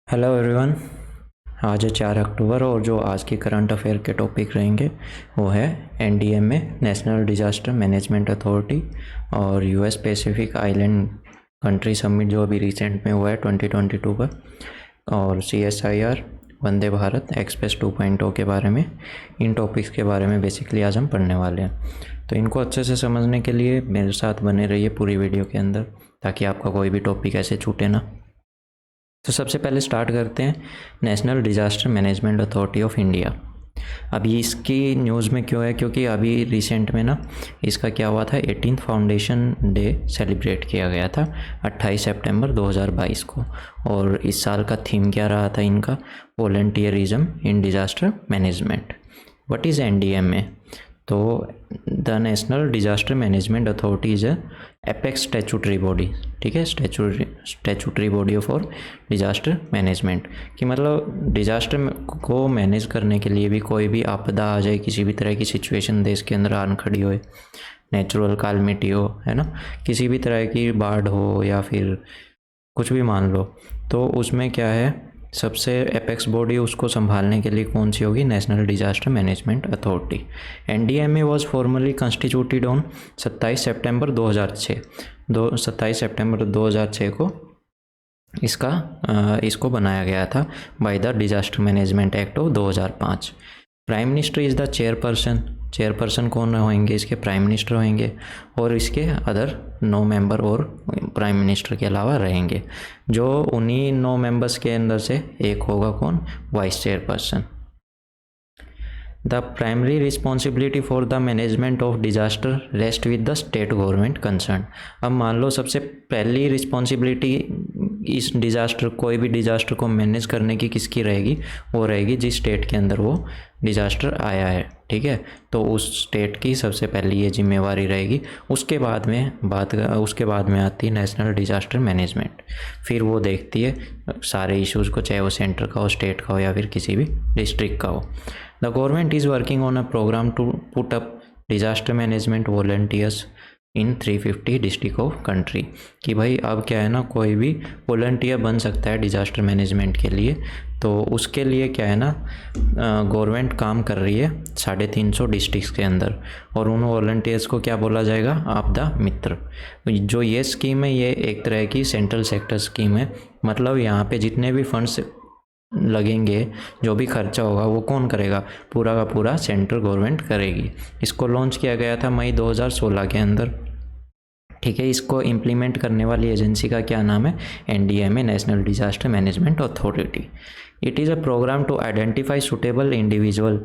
Hello everyone. आज है 4 अक्टूबर और जो आज के करंट अफेयर के टॉपिक रहेंगे वो है NDMA national disaster management authority और US Pacific island country summit जो अभी रिसेंट में हुआ है 2022 का, और सीएसआईआर वंदे भारत एक्सप्रेस 2.0 के बारे में। इन टॉपिक्स के बारे में बेसिकली आज हम पढ़ने वाले हैं, तो इनको अच्छे से समझने के लिए मेरे साथ बने रहिए पूरी वीडियो के अंदर, ताकि आपका कोई भी टॉपिक ऐसे छूटे ना। तो सबसे पहले स्टार्ट करते हैं national disaster management authority of India. अभी इसकी न्यूज़ में क्यों है, क्योंकि अभी रिसेंट में ना इसका क्या हुआ था, 18th फाउंडेशन डे सेलिब्रेट किया गया था 28 सितंबर 2022 को। और इस साल का थीम क्या रहा था इनका, volunteerism in disaster management. What is NDMA? तो the national disaster management authority is apex statutory body, ठीक है, statutory body for disaster management. कि मतलब डिज़ास्टर को मैनेज करने के लिए भी कोई भी आपदा आ जाए, किसी भी तरह की सिचुएशन देश के अंदर आन खड़ी हो, नेचुरल कालमिटी हो, है ना, किसी भी तरह की बाढ़ हो या फिर कुछ भी मान लो, तो उसमें क्या है, सबसे एपेक्स बॉडी उसको संभालने के लिए कौन सी होगी, national disaster management authority. NDMA was formally constituted on 27 सितंबर 2006। 27 सितंबर 2006 को इसको बनाया गया था by the disaster management act of 2005। Prime minister is the chairperson कौन होंगे, इसके प्राइम मिनिस्टर होंगे, और इसके अदर 9 मेंबर और प्राइम मिनिस्टर के अलावा रहेंगे। जो उन्हीं 9 मेंबर्स के अंदर से एक होगा कौन, vice chairperson. The primary responsibility for the management of disaster rest with the state government concern. अब मान लो सबसे पहली रिस्पॉन्सिबिलिटी इस डिज़ास्टर, कोई भी डिज़ास्टर को मैनेज करने की किसकी रहेगी, वो रहेगी जिस स्टेट के अंदर वो डिज़ास्टर आया है, ठीक है। तो उस स्टेट की सबसे पहली ये जिम्मेवारी रहेगी। उसके बाद में आती है नेशनल डिज़ास्टर मैनेजमेंट। फिर वो देखती है सारे इश्यूज़ को, चाहे वो सेंटर का हो, स्टेट का हो या फिर किसी भी डिस्ट्रिक्ट का हो। The government is working on a programme to put up disaster management volunteers in 350 district of country. कि भाई अब क्या है ना, कोई भी वॉलंटियर बन सकता है डिज़ास्टर मैनेजमेंट के लिए। तो उसके लिए क्या है ना, गवर्नमेंट काम कर रही है 350 डिस्ट्रिक्ट के अंदर, और उन वॉलंटियर्स को क्या बोला जाएगा, आपदा मित्र। जो ये स्कीम है, ये एक तरह की सेंट्रल सेक्टर स्कीम है। मतलब यहाँ पे जितने भी फंड्स लगेंगे, जो भी खर्चा होगा, वो कौन करेगा, पूरा का पूरा सेंट्रल गवर्नमेंट करेगी। इसको लॉन्च किया गया था मई 2016 के अंदर, ठीक है। इसको इम्प्लीमेंट करने वाली एजेंसी का क्या नाम है, NDMA national disaster management authority. It is a programme to identify suitable individual.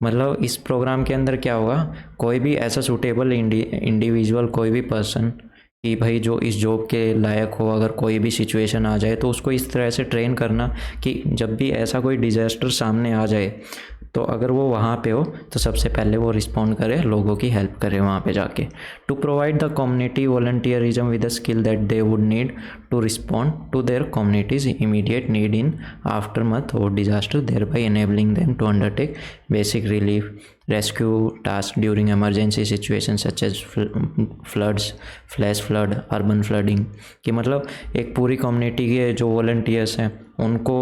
मतलब इस प्रोग्राम के अंदर क्या होगा, कोई भी ऐसा सुटेबल इंडिविजुअल, कोई भी पर्सन कि भाई जो इस जॉब के लायक हो, अगर कोई भी सिचुएशन आ जाए तो उसको इस तरह से ट्रेन करना कि जब भी ऐसा कोई डिज़ास्टर सामने आ जाए, तो अगर वो वहाँ पे हो तो सबसे पहले वो रिस्पॉन्ड करे, लोगों की हेल्प करे वहाँ पे जाके। To provide the community volunteerism with the skill that they would need to respond to their communities immediate need in aftermath or disaster, thereby enabling them to undertake basic relief rescue tasks during emergency situations such as floods, flash flood, urban flooding। कि मतलब एक पूरी community के जो volunteers हैं उनको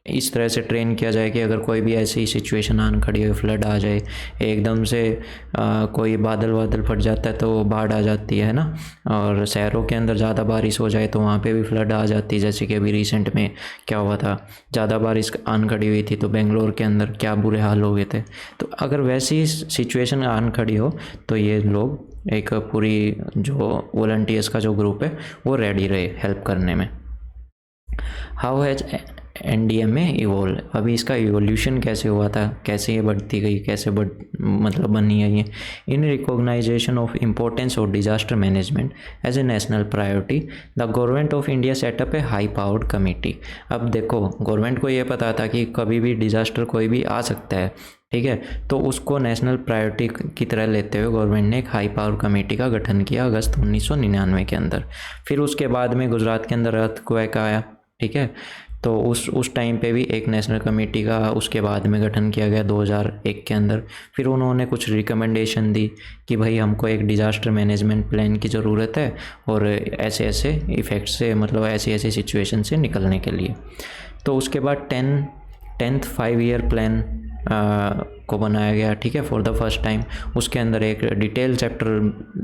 इस तरह से ट्रेन किया जाए कि अगर कोई भी ऐसी सिचुएशन आन खड़ी हो, फ्लड आ जाए, एकदम से कोई बादल फट जाता है तो बाढ़ आ जाती है ना, और शहरों के अंदर ज़्यादा बारिश हो जाए तो वहाँ पे भी फ्लड आ जाती है। जैसे कि अभी रिसेंट में क्या हुआ था, ज़्यादा बारिश आन खड़ी हुई थी तो बेंगलोर के अंदर क्या बुरे हाल हो गए थे। तो अगर वैसी सिचुएशन आन खड़ी हो तो ये लोग, एक पूरी जो वॉलंटियर्स का जो ग्रुप है वो रेडी रहे हेल्प करने में। हाउ हैज एनडीएमए इवोल्व, अभी इसका इवोल्यूशन कैसे हुआ था, कैसे ये बढ़ती गई, कैसे मतलब बनी है ये। In recognition of importance of disaster management as a national priority, the government of India set up a high powered committee. अब देखो, गवर्नमेंट को ये पता था कि कभी भी डिजास्टर कोई भी आ सकता है, ठीक है, तो उसको नेशनल प्रायोरिटी की तरह लेते हुए गवर्नमेंट ने एक हाई पावर कमेटी का गठन किया अगस्त 1999 के अंदर। फिर उसके बाद में गुजरात के अंदर अर्थक्वेक आया, ठीक है, तो उस टाइम पे भी एक नेशनल कमेटी का उसके बाद में गठन किया गया 2001 के अंदर। फिर उन्होंने कुछ रिकमेंडेशन दी कि भाई हमको एक डिज़ास्टर मैनेजमेंट प्लान की ज़रूरत है और ऐसे ऐसे इफ़ेक्ट से, मतलब ऐसी ऐसी सिचुएशन से निकलने के लिए। तो उसके बाद 10th 5 ईयर प्लान को बनाया गया, ठीक है, फॉर द फर्स्ट टाइम। उसके अंदर एक डिटेल चैप्टर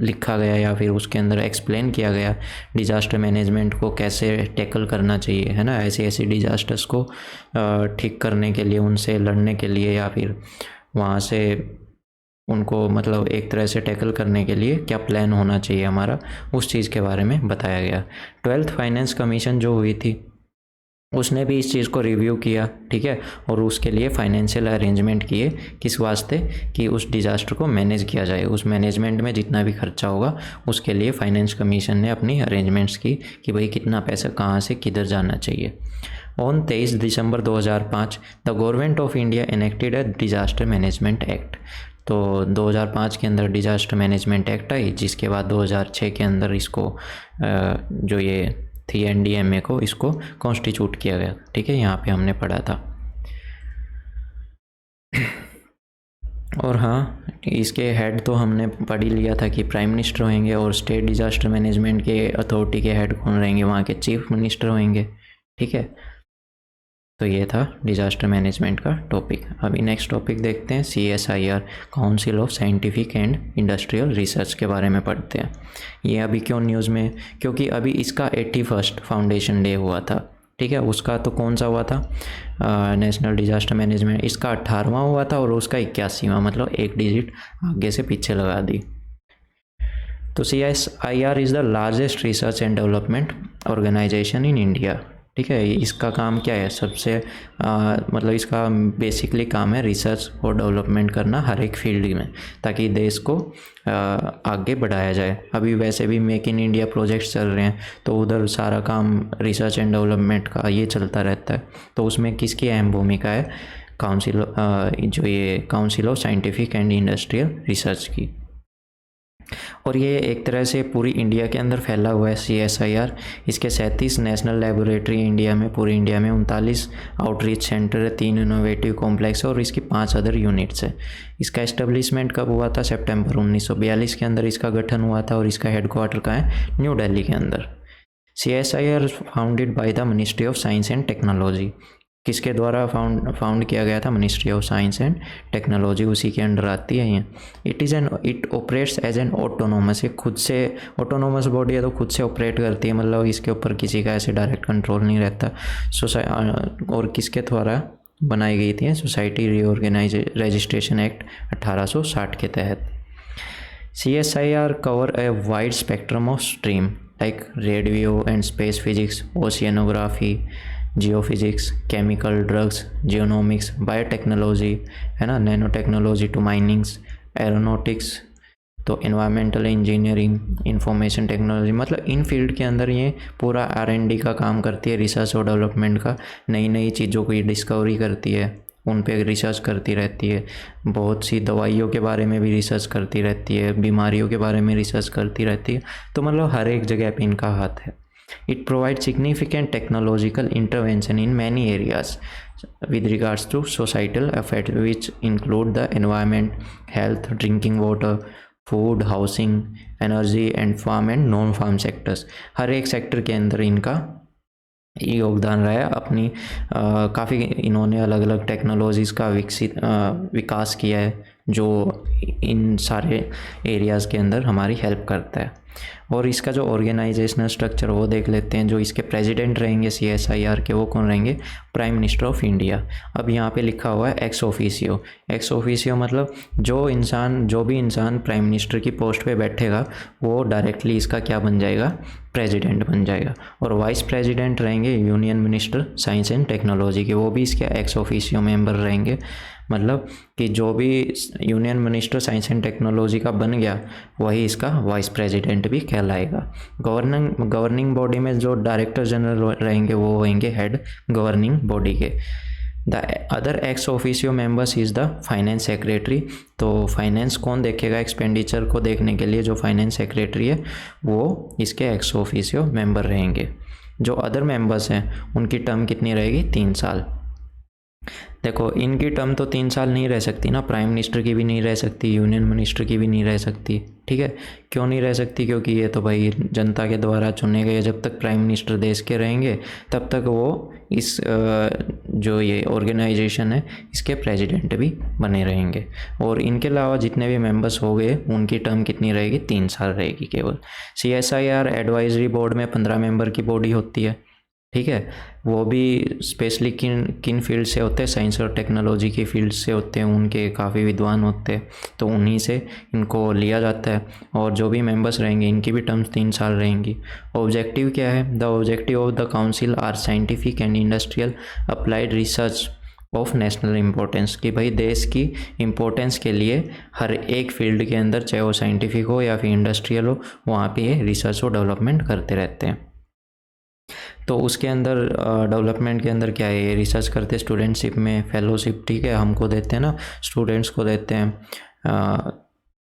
लिखा गया या फिर उसके अंदर एक्सप्लेन किया गया डिज़ास्टर मैनेजमेंट को कैसे टैकल करना चाहिए, है ना, ऐसी ऐसी डिज़ास्टर्स को ठीक करने के लिए, उनसे लड़ने के लिए या फिर वहाँ से उनको मतलब एक तरह से टैकल करने के लिए क्या प्लान होना चाहिए हमारा, उस चीज़ के बारे में बताया गया। 12th फाइनेंस कमीशन जो हुई थी उसने भी इस चीज़ को रिव्यू किया, ठीक है, और उसके लिए फाइनेंशियल अरेंजमेंट किए, किस वास्ते, कि उस डिज़ास्टर को मैनेज किया जाए। उस मैनेजमेंट में जितना भी खर्चा होगा उसके लिए फाइनेंस कमीशन ने अपनी अरेंजमेंट्स की कि भाई कितना पैसा कहाँ से किधर जाना चाहिए। On 23 December 2005 the government of India enacted A disaster management act. तो 2005 के अंदर डिज़ास्टर मैनेजमेंट एक्ट आई, जिसके बाद 2006 के अंदर इसको जो ये थी NDMA को, इसको कॉन्स्टिट्यूट किया गया, ठीक है, यहाँ पे हमने पढ़ा था। और हाँ, इसके हेड तो हमने पढ़ ही लिया था कि प्राइम मिनिस्टर होंगे, और स्टेट डिज़ास्टर मैनेजमेंट के अथॉरिटी के हेड कौन रहेंगे, वहाँ के चीफ मिनिस्टर होंगे, ठीक है। तो ये था डिज़ास्टर मैनेजमेंट का टॉपिक। अभी नेक्स्ट टॉपिक देखते हैं, CSIR council of scientific and industrial research के बारे में पढ़ते हैं। ये अभी क्यों न्यूज़ में, क्योंकि अभी इसका 81st फाउंडेशन डे हुआ था, ठीक है। उसका तो कौन सा हुआ था, नेशनल डिज़ास्टर मैनेजमेंट, इसका 18वां हुआ था और उसका 81वां, मतलब एक डिजिट आगे से पीछे लगा दी। तो CSIR is the largest research and development organisation in India, ठीक है। इसका काम क्या है, सबसे मतलब इसका बेसिकली काम है रिसर्च और डेवलपमेंट करना हर एक फील्ड में, ताकि देश को आगे बढ़ाया जाए। अभी वैसे भी मेक इन इंडिया प्रोजेक्ट्स चल रहे हैं, तो उधर सारा काम रिसर्च एंड डेवलपमेंट का ये चलता रहता है। तो उसमें किसकी अहम भूमिका है, जो ये council of scientific and industrial research की। और ये एक तरह से पूरी इंडिया के अंदर फैला हुआ है CSIR। इसके 37 नेशनल लेबोरेटरी इंडिया में, पूरी इंडिया में 39 आउटरीच सेंटर है, 3 इनोवेटिव कॉम्प्लेक्स है और इसकी 5 अदर यूनिट्स है। इसका एस्टेब्लिशमेंट कब हुआ था, सितंबर 1942 के अंदर इसका गठन हुआ था, और इसका हेडक्वार्टर कहाँ है, न्यू दिल्ली के अंदर। CSIR founded by the ministry of science and technology. किसके द्वारा फाउंड किया गया था, ministry of science and technology, उसी के अंडर आती है ये। It operates as an autonomous, ये खुद से ऑटोनोमस बॉडी है, तो खुद से ऑपरेट करती है, मतलब इसके ऊपर किसी का ऐसे डायरेक्ट कंट्रोल नहीं रहता। और किसके द्वारा बनाई गई थी, सोसाइटी रीऑर्गेनाइज रजिस्ट्रेशन एक्ट 1860 के तहत। CSIR cover a wide spectrum of stream like radio and space physics, oceanography, geophysics, chemical, drugs, genomics, biotechnology, है ना, nano technology to minings, aeronautics, तो एनवायरमेंटल इंजीनियरिंग, इंफॉर्मेशन टेक्नोलॉजी, मतलब in field के अंदर ये पूरा R&D का काम करती है, रिसर्च और डेवलपमेंट का। नई नई चीज़ों की डिस्कवरी करती है, उन पे रिसर्च करती रहती है, बहुत सी दवाइयों के बारे में भी रिसर्च करती रहती है, बीमारियों के बारे में रिसर्च करती रहती है। तो मतलब हर एक जगह पे इनका हाथ है। It provides significant technological intervention in many areas with regards to societal effects, which include the environment, health, drinking water, food, housing, energy and farm and non-farm sectors। हर एक सेक्टर के अंदर इनका योगदान रहा है। अपनी काफ़ी इन्होंने अलग अलग टेक्नोलॉजीज़ का विकास किया है, जो इन सारे एरियाज़ के अंदर हमारी हेल्प करता है। और इसका जो ऑर्गेनाइजेशनल स्ट्रक्चर वो देख लेते हैं। जो इसके प्रेसिडेंट रहेंगे CSIR के, वो कौन रहेंगे, प्राइम मिनिस्टर ऑफ इंडिया। अब यहाँ पे लिखा हुआ है एक्स ऑफिसियो। एक्स ऑफिसियो मतलब जो भी इंसान प्राइम मिनिस्टर की पोस्ट पे बैठेगा वो डायरेक्टली इसका क्या बन जाएगा, प्रेसिडेंट बन जाएगा। और वाइस प्रेसिडेंट रहेंगे union minister science and technology के, वो भी इसके एक्स ऑफिसियो मेंबर रहेंगे। मतलब कि जो भी union minister science and technology का बन गया वही इसका वाइस प्रेसिडेंट भी कहलाएगा। गवर्निंग बॉडी में जो डायरेक्टर जनरल रहेंगे वो होंगे हेड गवर्निंग बॉडी के। The other ex officio members is the finance secretary. तो फाइनेंस कौन देखेगा, एक्सपेंडिचर को देखने के लिए जो फाइनेंस सेक्रेटरी है वो इसके एक्स ऑफिसियो मेंबर रहेंगे। जो अदर मेंबर्स हैं उनकी टर्म कितनी रहेगी, 3 साल। देखो इनकी टर्म तो 3 साल नहीं रह सकती ना, प्राइम मिनिस्टर की भी नहीं रह सकती, यूनियन मिनिस्टर की भी नहीं रह सकती, ठीक है। क्यों नहीं रह सकती, क्योंकि ये तो भाई जनता के द्वारा चुने गए, जब तक प्राइम मिनिस्टर देश के रहेंगे तब तक वो इस जो ये ऑर्गेनाइजेशन है इसके प्रेसिडेंट भी बने रहेंगे। और इनके अलावा जितने भी मेंबर्स हो गए उनकी टर्म कितनी रहेगी, 3 साल रहेगी केवल। CSIR एडवाइजरी बोर्ड में 15 मेंबर की बॉडी होती है, ठीक है। वो भी स्पेशली किन किन फील्ड से होते हैं, साइंस और टेक्नोलॉजी की फील्ड से होते हैं, उनके काफ़ी विद्वान होते हैं, तो उन्हीं से इनको लिया जाता है। और जो भी मेंबर्स रहेंगे इनकी भी टर्म्स 3 साल रहेंगी। ऑब्जेक्टिव क्या है, the objective of the council are scientific and industrial applied research of national importance, कि भाई देश की इम्पोर्टेंस के लिए हर एक फील्ड के अंदर, चाहे वो साइंटिफिक हो या फिर इंडस्ट्रियल हो, वहाँ पे ये रिसर्च और डेवलपमेंट करते रहते हैं। तो उसके अंदर डेवलपमेंट के अंदर क्या है, रिसर्च करते स्टूडेंटशिप में, फेलोशिप, ठीक है, हमको देते हैं ना, स्टूडेंट्स को देते हैं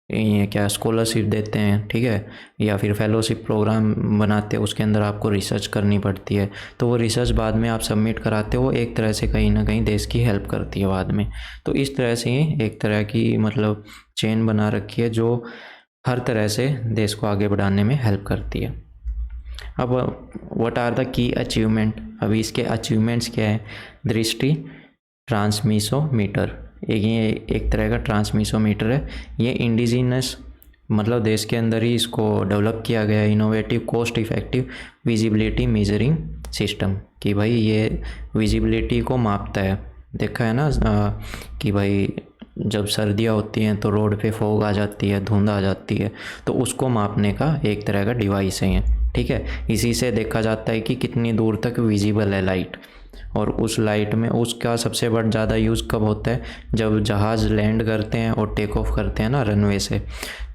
ये क्या स्कॉलरशिप देते हैं, ठीक है, या फिर फेलोशिप प्रोग्राम बनाते हैं, उसके अंदर आपको रिसर्च करनी पड़ती है। तो वो रिसर्च बाद में आप सबमिट कराते हो, एक तरह से कहीं ना कहीं देश की हेल्प करती है बाद में। तो इस तरह से एक तरह की मतलब चेन बना रखी है जो हर तरह से देश को आगे बढ़ाने में हेल्प करती है। अब what are the key achievement, अभी इसके अचीवमेंट्स क्या है। दृष्टि ट्रांसमिसोमीटर, ये एक तरह का ट्रांसमिसोमीटर है, ये इंडिजिनस मतलब देश के अंदर ही इसको डेवलप किया गया है। Innovative cost effective visibility measuring system, कि भाई ये विजिबिलिटी को मापता है। देखा है ना कि भाई जब सर्दियाँ होती हैं तो रोड पे फॉग आ जाती है, धुंध आ जाती है, तो उसको मापने का एक तरह का डिवाइस है ये, ठीक है। इसी से देखा जाता है कि कितनी दूर तक विजिबल है लाइट। और उस लाइट में उसका सबसे बड़ा ज़्यादा यूज़ कब होता है, जब जहाज़ लैंड करते हैं और टेक ऑफ करते हैं ना रनवे से,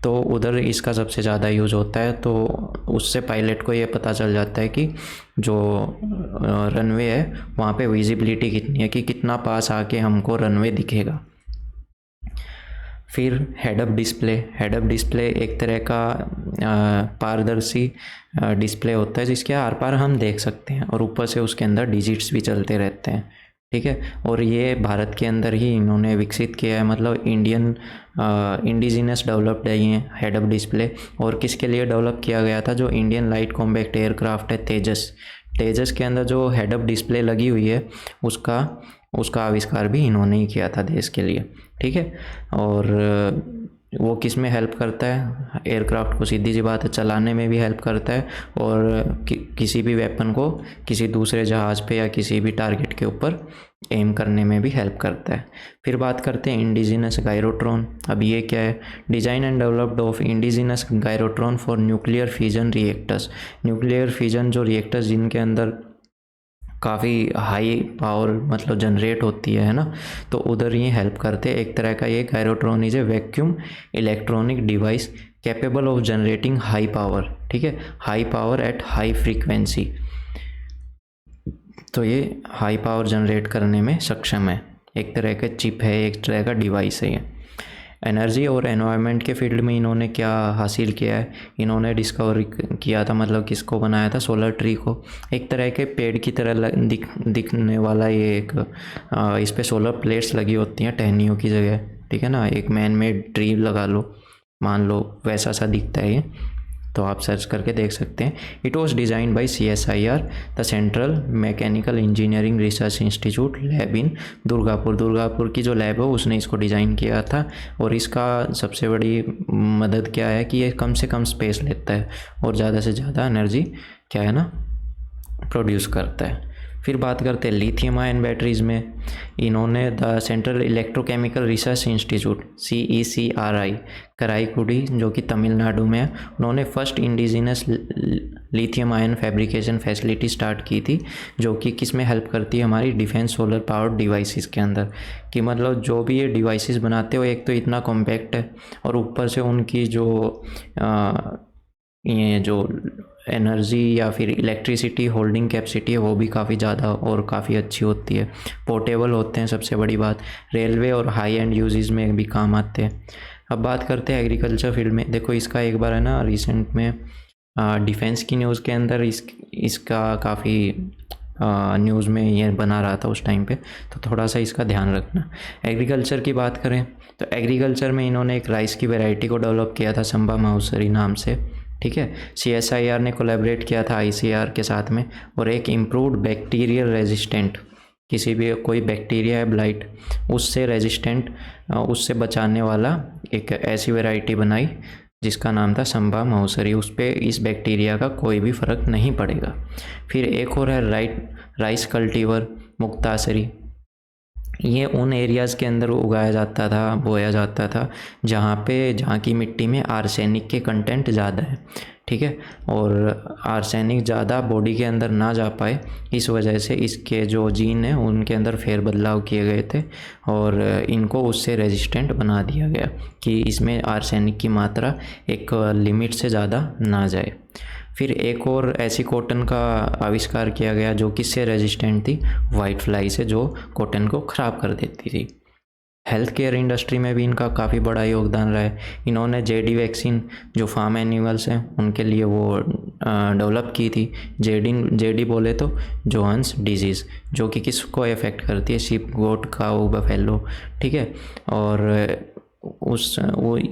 तो उधर इसका सबसे ज़्यादा यूज़ होता है। तो उससे पायलट को ये पता चल जाता है कि जो रनवे है वहाँ पे विजिबिलिटी कितनी है, कि कितना पास आके हमको रनवे दिखेगा। फिर head up display, head up display एक तरह का पारदर्शी डिस्प्ले होता है जिसके आर पार हम देख सकते हैं, और ऊपर से उसके अंदर डिजिट्स भी चलते रहते हैं, ठीक है। और ये भारत के अंदर ही इन्होंने विकसित किया है, मतलब इंडिजिनस डेवलप्ड है ये हेड अप डिस्प्ले। और किसके लिए डेवलप किया गया था, जो इंडियन लाइट कॉम्बैक्ट एयरक्राफ्ट है तेजस के अंदर जो हेड अप डिस्प्ले लगी हुई है उसका आविष्कार भी इन्होंने ही किया था देश के लिए, ठीक है। और वो किस में हेल्प करता है, एयरक्राफ्ट को सीधी सी बात है चलाने में भी हेल्प करता है, और किसी भी वेपन को किसी दूसरे जहाज़ पे या किसी भी टारगेट के ऊपर एम करने में भी हेल्प करता है। फिर बात करते हैं इंडिजिनस गायरोट्रॉन। अब ये क्या है, design and developed of indigenous gyrotron for nuclear fusion reactors. Nuclear fusion जो रिएक्टर्स जिनके अंदर काफ़ी हाई पावर मतलब जनरेट होती है ना, तो उधर ये हेल्प करते हैं। एक तरह का ये gyrotron is a vacuum electronic device capable of generating high power, ठीक है, high power at high frequency. तो ये हाई पावर जनरेट करने में सक्षम है, एक तरह का चिप है, एक तरह का डिवाइस है ये। एनर्जी और एनवायरनमेंट के फील्ड में इन्होंने क्या हासिल किया है, इन्होंने डिस्कवर किया था, मतलब किसको बनाया था, सोलर ट्री को। एक तरह के पेड़ की तरह दिखने वाला ये एक इस पे सोलर प्लेट्स लगी होती हैं टहनियों की जगह, ठीक है ना, एक मैन मेड ट्री लगा लो, मान लो वैसा सा दिखता है ये, तो आप सर्च करके देख सकते हैं। It was design by CSIR the central mechanical engineering research institute lab in Durgapur की जो लैब है उसने इसको डिज़ाइन किया था। और इसका सबसे बड़ी मदद क्या है कि ये कम से कम स्पेस लेता है और ज़्यादा से ज़्यादा एनर्जी क्या है ना प्रोड्यूस करता है। फिर बात करते हैं लिथियम आयन बैटरीज़ में। इन्होंने the central electrochemical research institute CECRI Karaikudi जो कि तमिलनाडु में है, उन्होंने first indigenous lithium ion fabrication facility start की थी, जो कि किस में हेल्प करती है, हमारी डिफेंस सोलर पावर्ड डिवाइसेस के अंदर। कि मतलब जो भी ये डिवाइसेस बनाते हो एक तो इतना कॉम्पैक्ट है और ऊपर से उनकी ये जो एनर्जी या फिर इलेक्ट्रिसिटी होल्डिंग कैपेसिटी है वो भी काफ़ी ज़्यादा और काफ़ी अच्छी होती है, पोर्टेबल होते हैं, सबसे बड़ी बात रेलवे और हाई एंड यूजेस में भी काम आते हैं। अब बात करते हैं एग्रीकल्चर फील्ड में। देखो इसका एक बार है ना रिसेंट में डिफेंस की न्यूज़ के अंदर इसका काफ़ी न्यूज़ में ये बना रहा था उस टाइम पे, तो थोड़ा सा इसका ध्यान रखना। एग्रीकल्चर की बात करें तो एग्रीकल्चर में इन्होंने एक राइस की वैरायटी को डेवलप किया था संबा माउसरी नाम से, ठीक है। CSIR ने कोलैबोरेट किया था ICAR के साथ में, और एक इम्प्रूव्ड बैक्टीरियल रेजिस्टेंट, किसी भी कोई बैक्टीरिया है ब्लाइट उससे रेजिस्टेंट, उससे बचाने वाला एक ऐसी वैरायटी बनाई जिसका नाम था संबा माउसरी। उस पर इस बैक्टीरिया का कोई भी फ़र्क नहीं पड़ेगा। फिर एक और है राइस कल्टीवर मुक्तासरी। ये उन एरियाज़ के अंदर उगाया जाता था, बोया जाता था जहाँ की मिट्टी में आर्सेनिक के कंटेंट ज़्यादा है, ठीक है। और आर्सेनिक ज़्यादा बॉडी के अंदर ना जा पाए, इस वजह से इसके जो जीन हैं उनके अंदर फेरबदलाव किए गए थे और इनको उससे रेजिस्टेंट बना दिया गया कि इसमें आर्सेनिक की मात्रा एक लिमिट से ज़्यादा ना जाए। फिर एक और ऐसी कॉटन का आविष्कार किया गया जो किससे रेजिस्टेंट थी, वाइट फ्लाई से, जो कॉटन को ख़राब कर देती थी। हेल्थ केयर इंडस्ट्री में भी इनका काफ़ी बड़ा योगदान रहा है। इन्होंने JD वैक्सीन जो फार्म एनिमल्स हैं उनके लिए वो डेवलप की थी। JD बोले तो जोहान्स डिजीज़, जो कि किसको अफेक्ट करती है, शीप, गोट, काऊ, बफेलो, ठीक है। और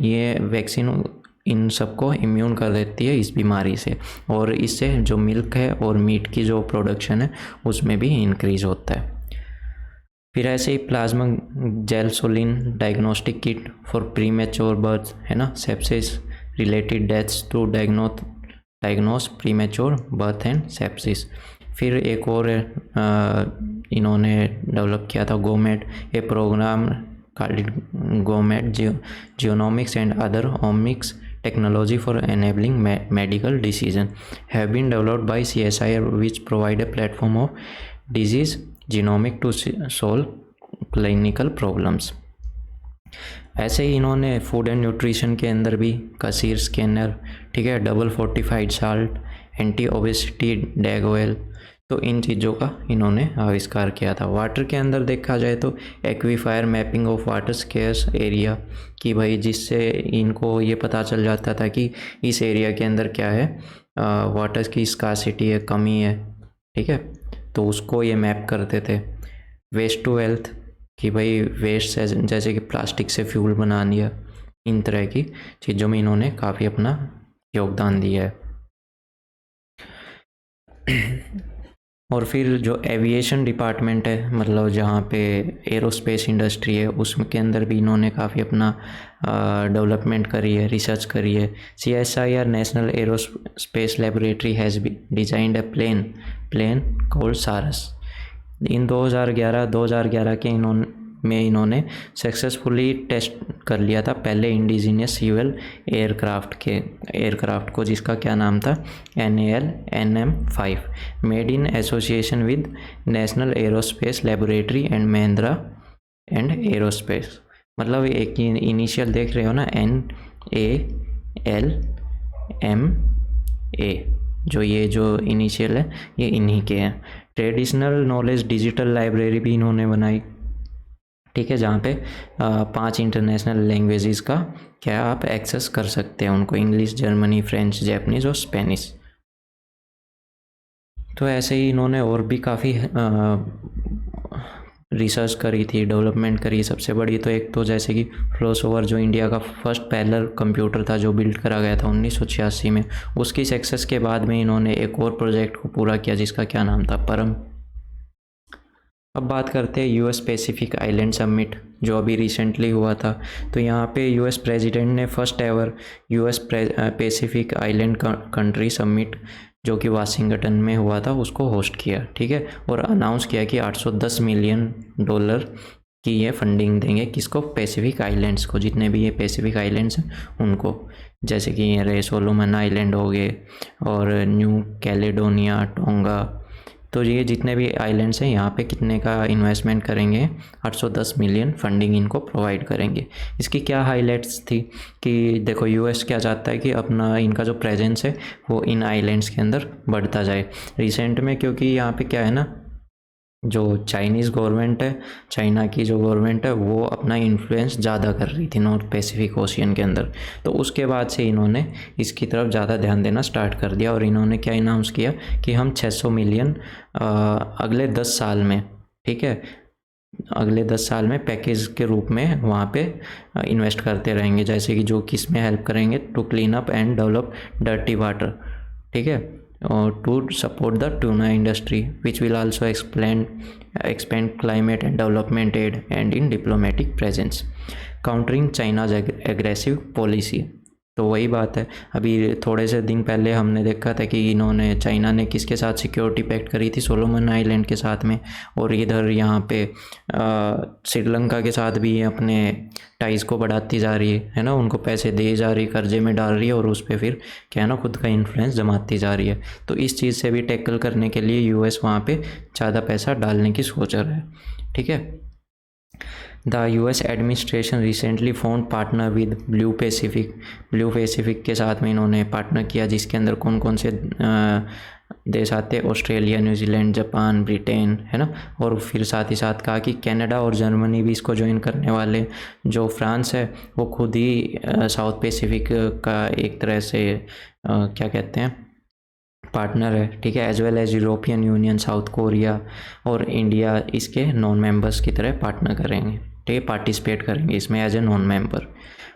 ये वैक्सीन इन सबको इम्यून कर देती है इस बीमारी से, और इससे जो मिल्क है और मीट की जो प्रोडक्शन है उसमें भी इंक्रीज़ होता है। फिर ऐसे ही plasma gelsolin diagnostic kit for premature birth है ना, sepsis related deaths to diagnose premature birth and sepsis. फिर एक और इन्होंने डेवलप किया था GOMED, a program called GOMED, Genomics and Other Omics Technology for Enabling Medical Decision, have been developed by CSIR, which provide a platform of disease genomic to solve clinical problems। ऐसे ही इन्होंने food and nutrition के अंदर भी कसीर scanner, ठीक है, double fortified salt, anti obesity DAG oil, तो इन चीज़ों का इन्होंने आविष्कार किया था। वाटर के अंदर देखा जाए तो aquifer mapping of water scarce area, कि भाई जिससे इनको ये पता चल जाता था कि इस एरिया के अंदर क्या है, वाटर की स्कार्सिटी है, कमी है, ठीक है, तो उसको ये मैप करते थे। वेस्ट टू वेल्थ, कि भाई वेस्ट से जैसे कि प्लास्टिक से फ्यूल बना लिया, इन तरह की चीज़ों में इन्होंने काफ़ी अपना योगदान दिया है। और फिर जो एविएशन डिपार्टमेंट है, मतलब जहाँ पे एरोस्पेस इंडस्ट्री है, उसके अंदर भी इन्होंने काफ़ी अपना डेवलपमेंट करी है, रिसर्च करी है। CSIR national aerospace laboratory has designed a plane called Saras. In 2011 के इन्होंने सक्सेसफुली टेस्ट कर लिया था पहले इंडिजीनियस सिविल एयरक्राफ्ट को, जिसका क्या नाम था, NAL NM5, made in association with national aerospace laboratory and Mahindra and aerospace. मतलब एक इनिशियल देख रहे हो ना, NALMA, जो इनिशियल है ये इन्हीं के हैं। ट्रेडिशनल नॉलेज डिजिटल लाइब्रेरी भी इन्होंने बनाई, ठीक है, जहाँ पे 5 इंटरनेशनल लैंग्वेजेस का क्या आप एक्सेस कर सकते हैं उनको, इंग्लिश, जर्मनी, फ्रेंच, जैपनीज़ और स्पेनिश। तो ऐसे ही इन्होंने और भी काफ़ी रिसर्च करी थी, डेवलपमेंट करी। सबसे बड़ी तो एक तो जैसे कि फ्लोसोवर, जो इंडिया का फर्स्ट पैरेलल कंप्यूटर था जो बिल्ड करा गया था 1986 में, उसकी सक्सेस के बाद में इन्होंने एक और प्रोजेक्ट को पूरा किया जिसका क्या नाम था, परम। अब बात करते हैं US पैसिफिक आइलैंड समिट जो अभी रिसेंटली हुआ था। तो यहाँ पे US प्रेसिडेंट ने first ever US Pacific island country summit जो कि वाशिंगटन में हुआ था उसको होस्ट किया, ठीक है, और अनाउंस किया कि $810 मिलियन की ये फंडिंग देंगे, किसको, पैसिफिक आइलैंड्स को, जितने भी ये पैसिफिक आइलैंड्स हैं उनको, जैसे कि ये रहे सोलोमन आइलैंड हो गए और न्यू कैलेडोनिया, टोंगा, तो ये जितने भी आइलैंड्स हैं यहाँ पे कितने का इन्वेस्टमेंट करेंगे, 810 मिलियन फंडिंग इनको प्रोवाइड करेंगे। इसकी क्या हाइलाइट्स थी कि देखो US क्या चाहता है कि अपना इनका जो प्रेजेंस है वो इन आइलैंड्स के अंदर बढ़ता जाए। रिसेंट में क्योंकि यहाँ पे क्या है ना, जो चाइनीज़ गवर्नमेंट है, चाइना की जो गवर्नमेंट है, वो अपना इन्फ्लुएंस ज़्यादा कर रही थी नॉर्थ पैसिफिक ओशियन के अंदर। तो उसके बाद से इन्होंने इसकी तरफ ज़्यादा ध्यान देना स्टार्ट कर दिया और इन्होंने क्या अनाउंस किया कि हम 600 मिलियन अगले 10 साल में, ठीक है, अगले 10 साल में पैकेज के रूप में वहाँ पे इन्वेस्ट करते रहेंगे, जैसे कि जो किस में हेल्प करेंगे, to clean up and develop dirty water, ठीक है, और to support the tuna industry which will also expand climate and development aid and in diplomatic presence countering China's aggressive policy. तो वही बात है, अभी थोड़े से दिन पहले हमने देखा था कि इन्होंने, चाइना ने किसके साथ सिक्योरिटी पैक्ट करी थी, सोलोमन आइलैंड के साथ में, और इधर यहाँ पे श्रीलंका के साथ भी अपने टाइज़ को बढ़ाती जा रही है ना, उनको पैसे दे जा रही, कर्जे में डाल रही है और उस पर फिर क्या है ना, खुद का इन्फ्लुएंस जमाती जा रही है। तो इस चीज़ से भी टैकल करने के लिए यूएस वहाँ पे ज़्यादा पैसा डालने की सोच रहा है, ठीक है। The US administration recently found partner with blue Pacific के साथ में इन्होंने पार्टनर किया, जिसके अंदर कौन कौन से देश आते हैं, ऑस्ट्रेलिया, न्यूजीलैंड, जापान, ब्रिटेन, है ना, और फिर साथ ही साथ कहा कि कनाडा और जर्मनी भी इसको ज्वाइन करने वाले। जो फ्रांस है वो खुद ही साउथ पैसिफिक का एक तरह से क्या कहते हैं, पार्टनर है, ठीक है, as well as European Union, South Korea और इंडिया इसके नॉन मेंबर्स की तरह पार्टनर करेंगे, ठीक है, पार्टिसिपेट करेंगे इसमें as a non member.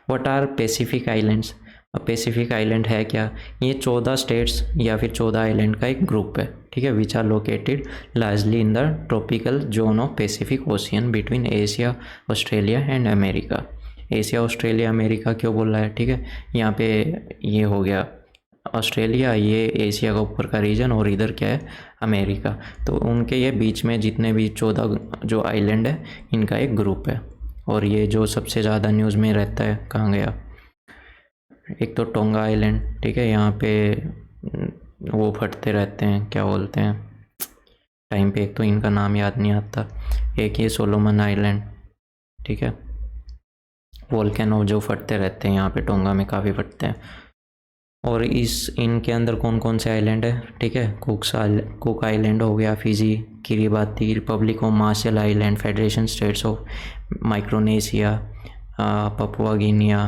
What are Pacific islands? अब पैसिफिक आइलैंड है क्या? ये 14 स्टेट्स या फिर 14 आइलैंड का एक ग्रुप है, ठीक है, which are located largely in the tropical zone of Pacific Ocean between Asia, Australia and America. Asia, Australia, America क्यों बोल रहा है, ठीक है, यहाँ पे ये हो गया ऑस्ट्रेलिया, ये एशिया का ऊपर का रीजन, और इधर क्या है, अमेरिका। तो उनके ये बीच में जितने भी 14 जो आइलैंड है, इनका एक ग्रुप है। और ये जो सबसे ज़्यादा न्यूज़ में रहता है, कहाँ गया, एक तो टोंगा आइलैंड, ठीक है, यहाँ पे वो फटते रहते हैं, क्या बोलते हैं टाइम पे, एक तो इनका नाम याद नहीं आता, एक ये सोलोमन आइलैंड, ठीक है, वोल्केनो जो फटते रहते हैं यहाँ पे टोंगा में काफ़ी फटते हैं। और इनके अंदर कौन कौन से आइलैंड है, ठीक है, कुक आइलैंड हो गया, Fiji, Kiribati, Republic of Marshall Island, Federation States of Micronesia, Papua Guinea.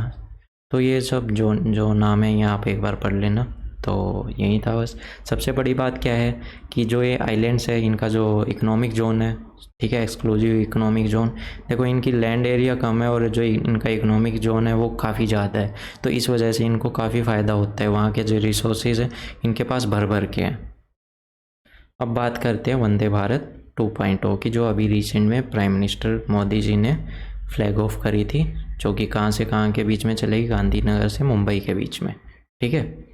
तो ये सब जो जो नाम है यहाँ पे एक बार पढ़ लेना। तो यही था बस। सबसे बड़ी बात क्या है कि जो ये आइलैंड्स है, इनका जो इकोनॉमिक जोन है, ठीक है, एक्सक्लूसिव इकोनॉमिक जोन, देखो इनकी लैंड एरिया कम है और जो इनका इकोनॉमिक जोन है वो काफ़ी ज़्यादा है, तो इस वजह से इनको काफ़ी फ़ायदा होता है, वहाँ के जो रिसोर्सेज हैं इनके पास भर भर के हैं। अब बात करते हैं वंदे भारत 2.0 की, जो अभी रिसेंट में प्राइम मिनिस्टर मोदी जी ने फ्लैग ऑफ करी थी, जो कि कहाँ से कहाँ के बीच में चलेगी, गांधीनगर से मुंबई के बीच में, ठीक है।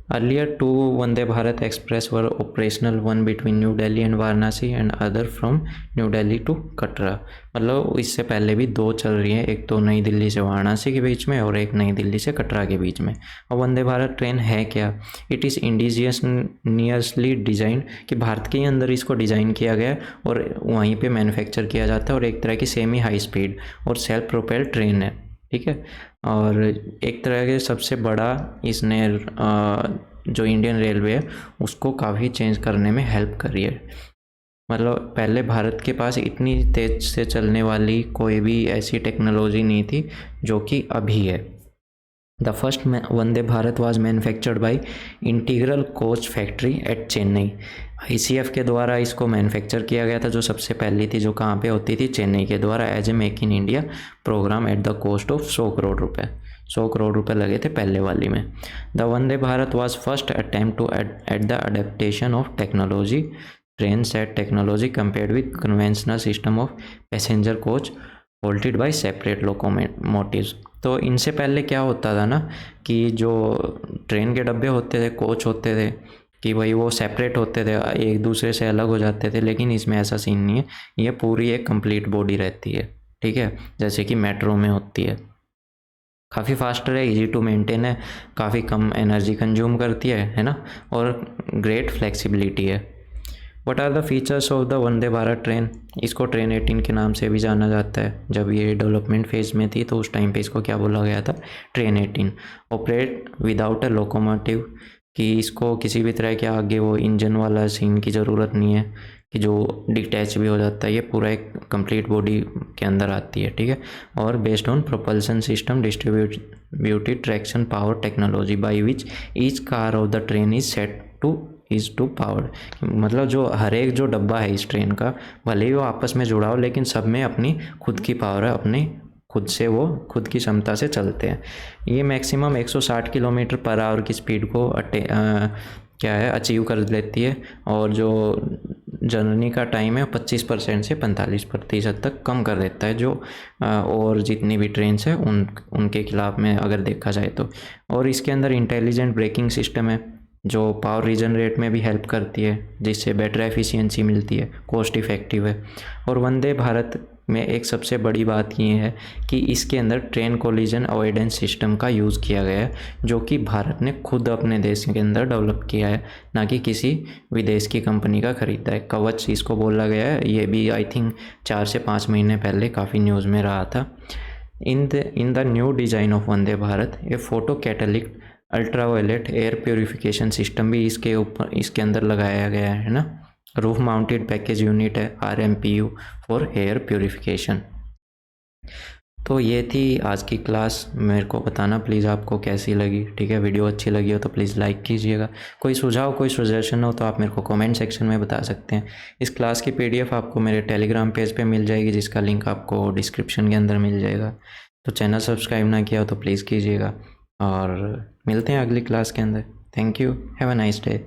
Earlier, 2 Vande Bharat Express were operational, one between New Delhi and Varanasi and other from New Delhi to Katra। मतलब इससे पहले भी 2 चल रही हैं, एक तो नई दिल्ली से वाराणसी के बीच में और एक नई दिल्ली से कटरा के बीच में। और वंदे भारत ट्रेन है क्या? इट इज़ इंडिजिनियसली डिज़ाइन, कि भारत के अंदर इसको डिज़ाइन किया गया है और वहीं पे मैन्युफैक्चर किया जाता है, और एक तरह की सेमी हाई स्पीड और सेल्फ प्रोपेल्ड ट्रेन है, ठीक है। और एक तरह के सबसे बड़ा इसने जो इंडियन रेलवे है उसको काफ़ी चेंज करने में हेल्प करी है। मतलब पहले भारत के पास इतनी तेज़ से चलने वाली कोई भी ऐसी टेक्नोलॉजी नहीं थी जो कि अभी है। The first Vande Bharat was manufactured by integral coach factory eight Chennai. ICF के द्वारा इसको मैन्युफैक्चर किया गया था, जो सबसे पहली थी, जो कहाँ पे होती थी, चेन्नई के द्वारा, as a make in India program at the cost of 100 crore रुपए। 100 करोड़ रुपए लगे थे पहले वाली में। The Vande Bharat was first attempt to at the adaptation of technology train set technology compared with conventional system of passenger coach hauled by separate locomotives. तो इनसे पहले क्या होता था ना, कि जो ट्रेन के डब्बे होते थे, कोच होते थे, कि भाई वो सेपरेट होते थे, एक दूसरे से अलग हो जाते थे, लेकिन इसमें ऐसा सीन नहीं है, ये पूरी एक कंप्लीट बॉडी रहती है, ठीक है, जैसे कि मेट्रो में होती है। काफ़ी फास्टर है, इजी टू मेंटेन है, काफ़ी कम एनर्जी कंज्यूम करती है ना, और ग्रेट फ्लेक्सिबिलिटी है। What are the features of the Vande Bharat train? इसको ट्रेन 18 के नाम से भी जाना जाता है। जब ये डेवलपमेंट फेज़ में थी तो उस टाइम पे इसको क्या बोला गया था, train 18। Operate without a locomotive, कि इसको किसी भी तरह के आगे वो इंजन वाला सीन की ज़रूरत नहीं है कि जो डिटैच भी हो जाता है, ये पूरा एक कंप्लीट बॉडी के अंदर आती है, ठीक है। और based on propulsion system distributed traction power technology by which each car of the train is to powered, मतलब जो हर एक जो डब्बा है इस ट्रेन का, भले ही वो आपस में जुड़ा हो, लेकिन सब में अपनी खुद की पावर है, अपनी खुद से वो खुद की क्षमता से चलते हैं। ये मैक्सिमम 160 किलोमीटर पर आवर की स्पीड को क्या है अचीव कर लेती है, और जो जर्नी का टाइम है 25% से 45% तक कम कर देता है, जो और जितनी भी ट्रेन्स है उनके खिलाफ में अगर देखा जाए तो। और इसके अंदर इंटेलिजेंट ब्रेकिंग सिस्टम है जो पावर रीजनरेट में भी हेल्प करती है, जिससे बेटर एफिशिएंसी मिलती है, कॉस्ट इफ़ेक्टिव है। और वंदे भारत में एक सबसे बड़ी बात ये है कि इसके अंदर ट्रेन कोलिजन अवॉइडेंस सिस्टम का यूज़ किया गया है, जो कि भारत ने खुद अपने देश के अंदर डेवलप किया है, ना कि किसी विदेश की कंपनी का खरीदा है। कवच इसको बोला गया है, ये भी आई थिंक 4 से 5 महीने पहले काफ़ी न्यूज़ में रहा था। In the new design of Vande Bharat a photo catalytic ultraviolet air purification system भी इसके अंदर लगाया गया है ना। रूफ माउंटेड पैकेज यूनिट है RMPU फॉर एयर प्योरीफिकेशन। तो ये थी आज की क्लास, मेरे को बताना प्लीज़ आपको कैसी लगी, ठीक है। वीडियो अच्छी लगी हो तो प्लीज़ लाइक कीजिएगा। कोई सुझाव कोई सजेशन हो तो आप मेरे को कमेंट सेक्शन में बता सकते हैं। इस क्लास की PDF आपको मेरे टेलीग्राम पेज पे मिल जाएगी, जिसका लिंक आपको डिस्क्रिप्शन के अंदर मिल जाएगा। तो चैनल सब्सक्राइब ना किया हो तो प्लीज़ कीजिएगा, और मिलते हैं अगली क्लास के अंदर। Thank you, have a nice day.